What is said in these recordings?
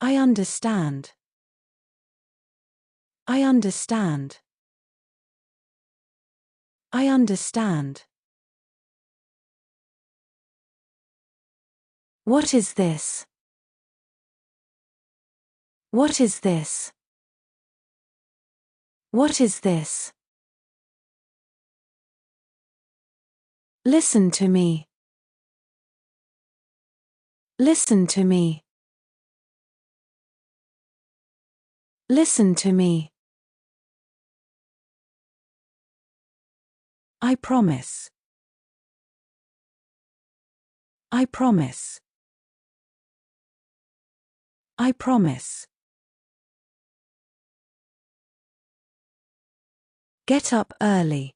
I understand. I understand. I understand. What is this? What is this? What is this? Listen to me. Listen to me. Listen to me. I promise. I promise. I promise. Get up early.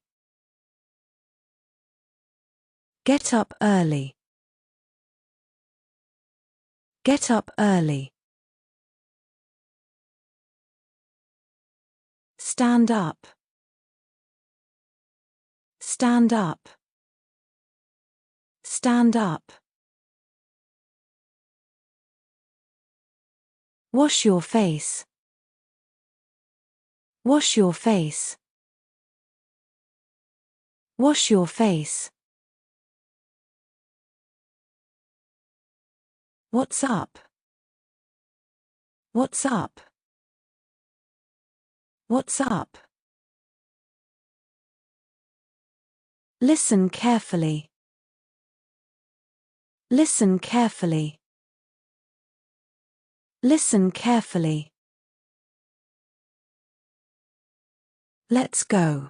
Get up early. Get up early. Stand up. Stand up. Stand up. Wash your face. Wash your face. Wash your face. What's up? What's up? What's up? Listen carefully. Listen carefully. Listen carefully. Let's go.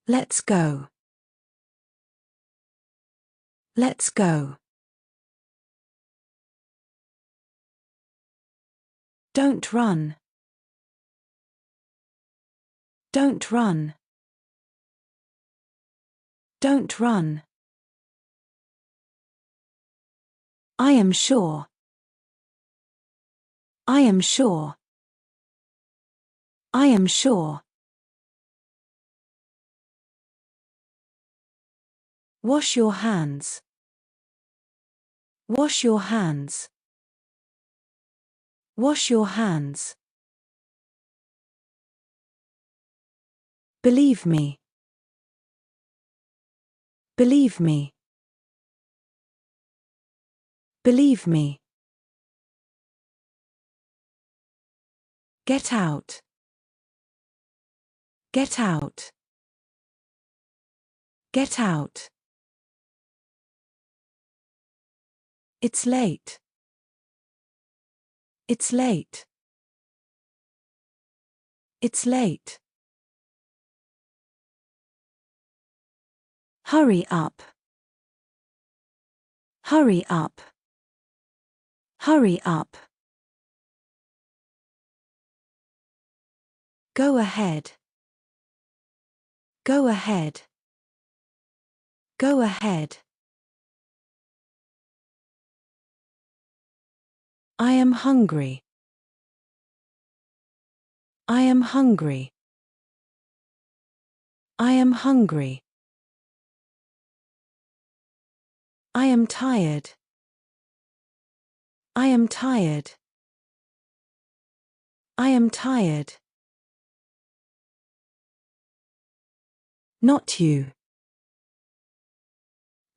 Let's go. Let's go. Don't run. Don't run. Don't run. I am sure. I am sure. I am sure. Wash your hands. Wash your hands. Wash your hands. Believe me. Believe me. Believe me. Get out. Get out. Get out. It's late. It's late. It's late. Hurry up. Hurry up. Hurry up. Go ahead. Go ahead. Go ahead. I am hungry. I am hungry. I am hungry. I am tired. I am tired. I am tired. Not you.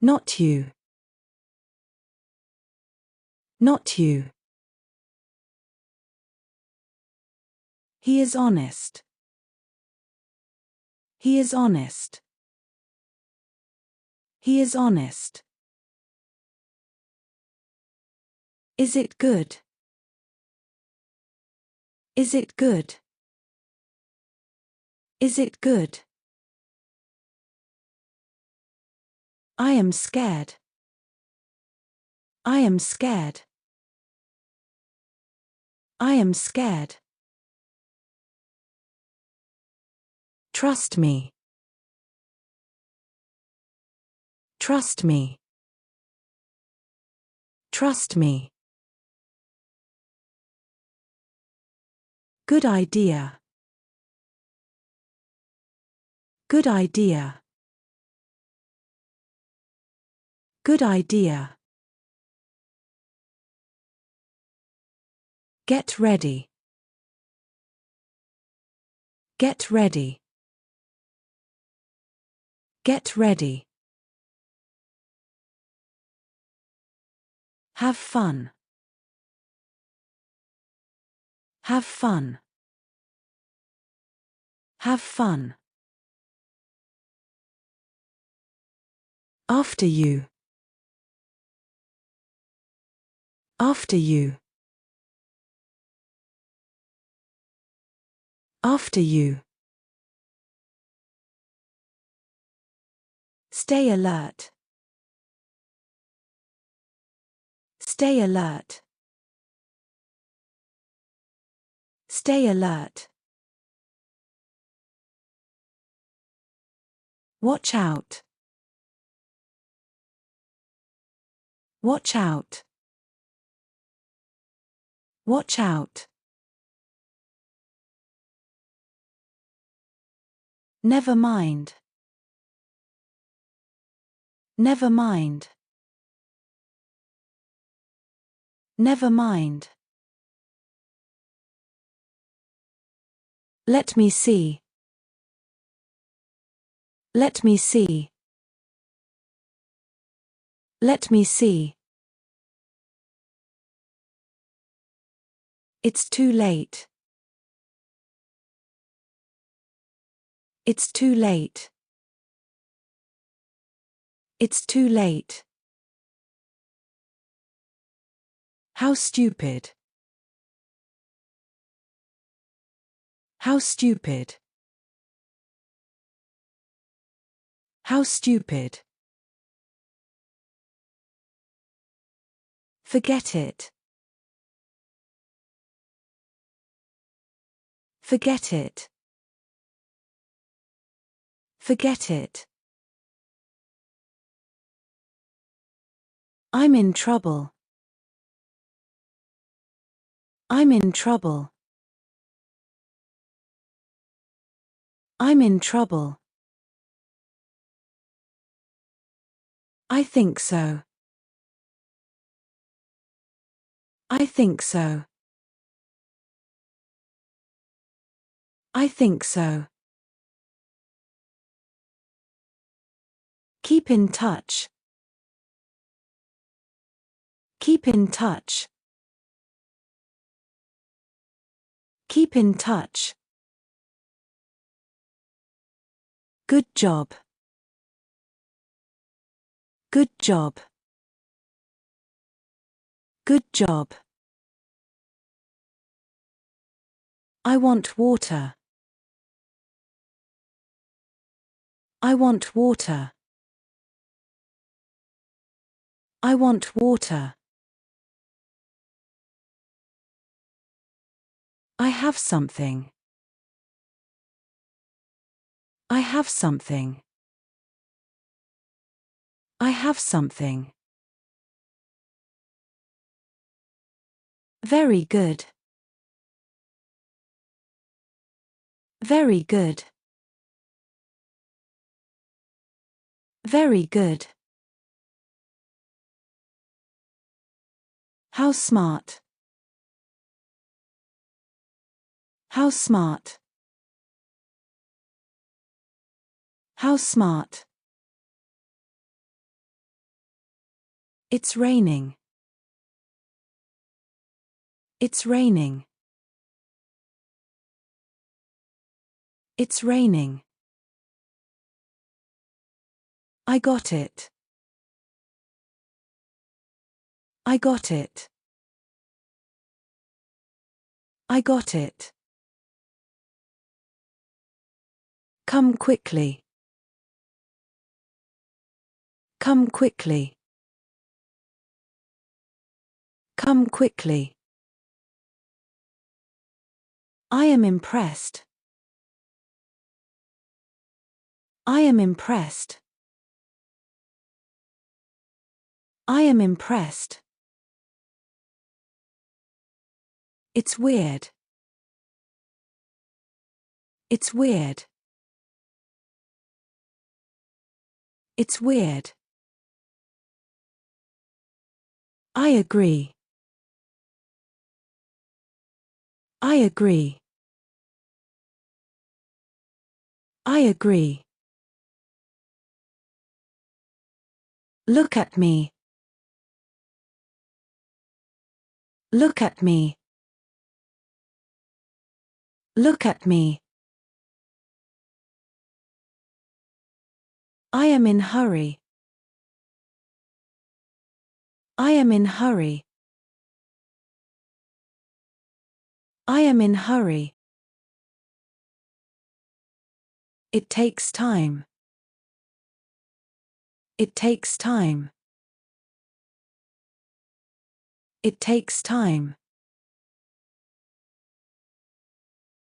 Not you. Not you. He is honest. He is honest. He is honest. Is it good? Is it good? Is it good? I am scared. I am scared. I am scared. Trust me. Trust me. Trust me. Good idea. Good idea. Good idea. Get ready. Get ready. Get ready. Have fun. Have fun. Have fun. After you. After you. After you. Stay alert. Stay alert. Stay alert. Watch out. Watch out. Watch out. Never mind. Never mind. Never mind. Let me see. Let me see. Let me see. It's too late. It's too late. It's too late. How stupid. How stupid. How stupid. Forget it. Forget it. Forget it. I'm in trouble. I'm in trouble. I'm in trouble. I think so. I think so. I think so. Keep in touch. Keep in touch. Keep in touch. Good job. Good job. Good job. I want water. I want water. I want water. I have something. I have something. I have something. Very good. Very good. Very good. How smart. How smart. How smart. It's raining. It's raining. It's raining. I got it. I got it. I got it. Come quickly. Come quickly. Come quickly. I am impressed. I am impressed. I am impressed. It's weird. It's weird. It's weird. I agree. I agree. I agree. Look at me. Look at me. Look at me. I am in hurry. I am in hurry. I am in hurry. It takes time. It takes time. It takes time.